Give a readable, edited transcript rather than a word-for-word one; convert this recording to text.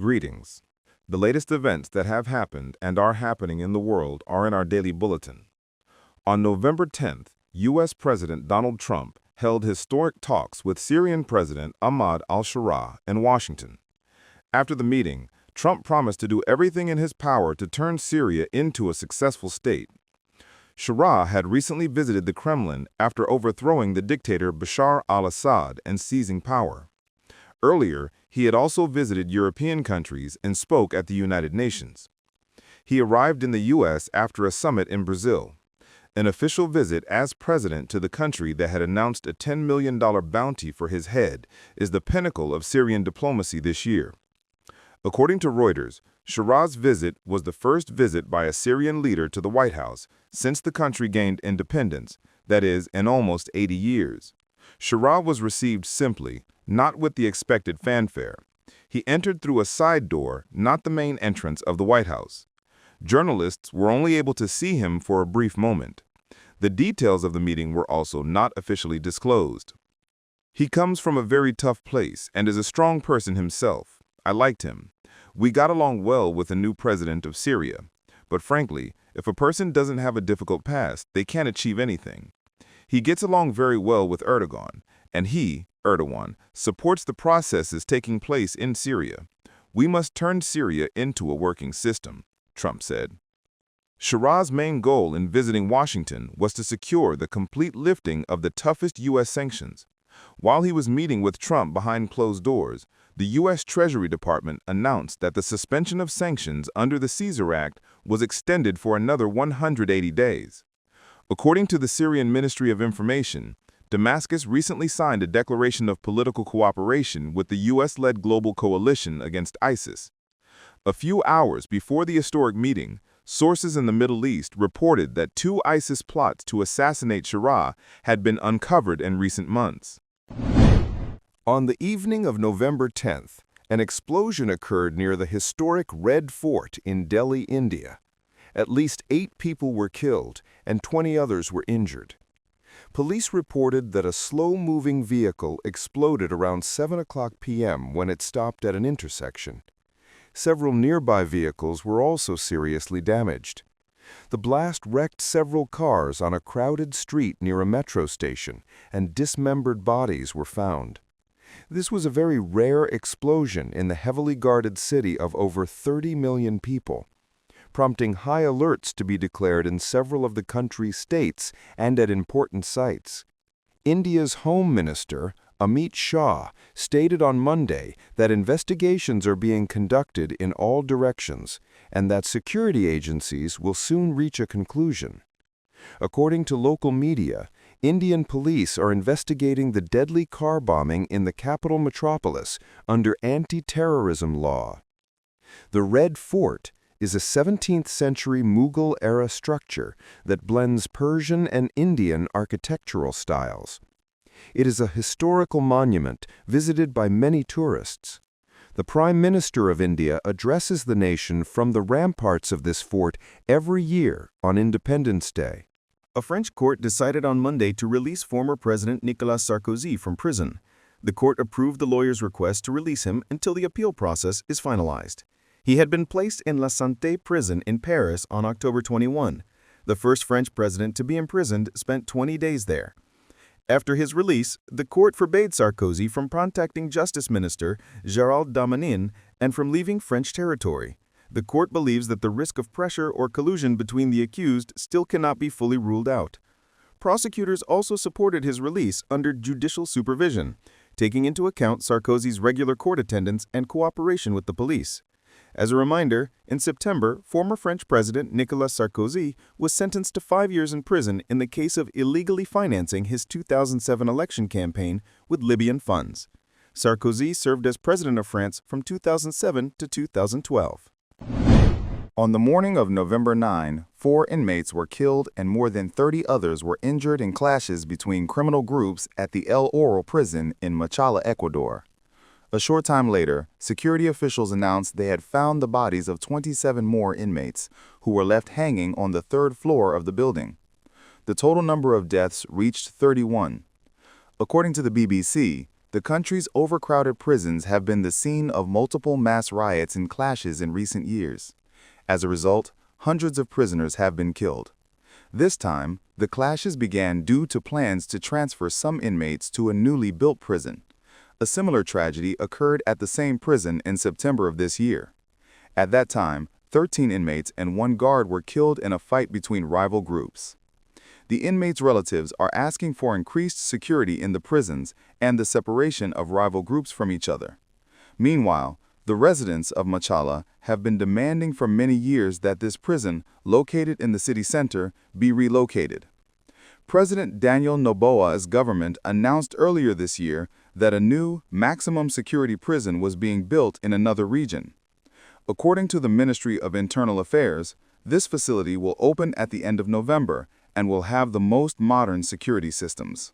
Greetings. The latest events that have happened and are happening in the world are in our daily bulletin. On November 10th, U.S. President Donald Trump held historic talks with Syrian President Ahmad al-Sharaa in Washington. After the meeting, Trump promised to do everything in his power to turn Syria into a successful state. Sharaa had recently visited the Kremlin after overthrowing the dictator Bashar al-Assad and seizing power. Earlier, he had also visited European countries and spoke at the United Nations. He arrived in the U.S. after a summit in Brazil, an official visit as president to the country that had announced a $10 million bounty for his head is the pinnacle of Syrian diplomacy this year. According to Reuters, Sharaa's visit was the first visit by a Syrian leader to the White House since the country gained independence, that is, in almost 80 years. Sharaa was received simply, not with the expected fanfare. He entered through a side door, not the main entrance of the White House. Journalists were only able to see him for a brief moment. The details of the meeting were also not officially disclosed. He comes from a very tough place and is a strong person himself. I liked him. We got along well with the new president of Syria. But frankly, if a person doesn't have a difficult past, they can't achieve anything. He gets along very well with Erdogan, and he, Erdogan, supports the processes taking place in Syria. We must turn Syria into a working system, Trump said. Sharaa's main goal in visiting Washington was to secure the complete lifting of the toughest U.S. sanctions. While he was meeting with Trump behind closed doors, the U.S. Treasury Department announced that the suspension of sanctions under the Caesar Act was extended for another 180 days. According to the Syrian Ministry of Information, Damascus recently signed a declaration of political cooperation with the U.S.-led global coalition against ISIS. A few hours before the historic meeting, sources in the Middle East reported that 2 ISIS plots to assassinate Sharaa had been uncovered in recent months. On the evening of November 10th, an explosion occurred near the historic Red Fort in Delhi, India. At least 8 people were killed and 20 others were injured. Police reported that a slow-moving vehicle exploded around 7:00 p.m. when it stopped at an intersection. Several nearby vehicles were also seriously damaged. The blast wrecked several cars on a crowded street near a metro station, and dismembered bodies were found. This was a very rare explosion in the heavily guarded city of over 30 million people, prompting high alerts to be declared in several of the country's states and at important sites. India's Home Minister, Amit Shah, stated on Monday that investigations are being conducted in all directions and that security agencies will soon reach a conclusion. According to local media, Indian police are investigating the deadly car bombing in the capital metropolis under anti-terrorism law. The Red Fort is a 17th-century Mughal-era structure that blends Persian and Indian architectural styles. It is a historical monument visited by many tourists. The Prime Minister of India addresses the nation from the ramparts of this fort every year on Independence Day. A French court decided on Monday to release former President Nicolas Sarkozy from prison. The court approved the lawyer's request to release him until the appeal process is finalized. He had been placed in La Santé prison in Paris on October 21. The first French president to be imprisoned spent 20 days there. After his release, the court forbade Sarkozy from contacting Justice Minister Gérald Darmanin and from leaving French territory. The court believes that the risk of pressure or collusion between the accused still cannot be fully ruled out. Prosecutors also supported his release under judicial supervision, taking into account Sarkozy's regular court attendance and cooperation with the police. As a reminder, in September, former French President Nicolas Sarkozy was sentenced to 5 years in prison in the case of illegally financing his 2007 election campaign with Libyan funds. Sarkozy served as president of France from 2007 to 2012. On the morning of November 9, 4 inmates were killed and more than 30 others were injured in clashes between criminal groups at the El Oro prison in Machala, Ecuador. A short time later, security officials announced they had found the bodies of 27 more inmates who were left hanging on the 3rd floor of the building. The total number of deaths reached 31. According to the BBC, The country's overcrowded prisons have been the scene of multiple mass riots and clashes in recent years. As a result, hundreds of prisoners have been killed. This time, the clashes began due to plans to transfer some inmates to a newly built prison. A similar tragedy occurred at the same prison in September of this year. At that time, 13 inmates and 1 guard were killed in a fight between rival groups. The inmates' relatives are asking for increased security in the prisons and the separation of rival groups from each other. Meanwhile, the residents of Machala have been demanding for many years that this prison, located in the city center, be relocated. President Daniel Noboa's government announced earlier this year that a new maximum security prison was being built in another region. According to the Ministry of Internal Affairs, this facility will open at the end of November and will have the most modern security systems.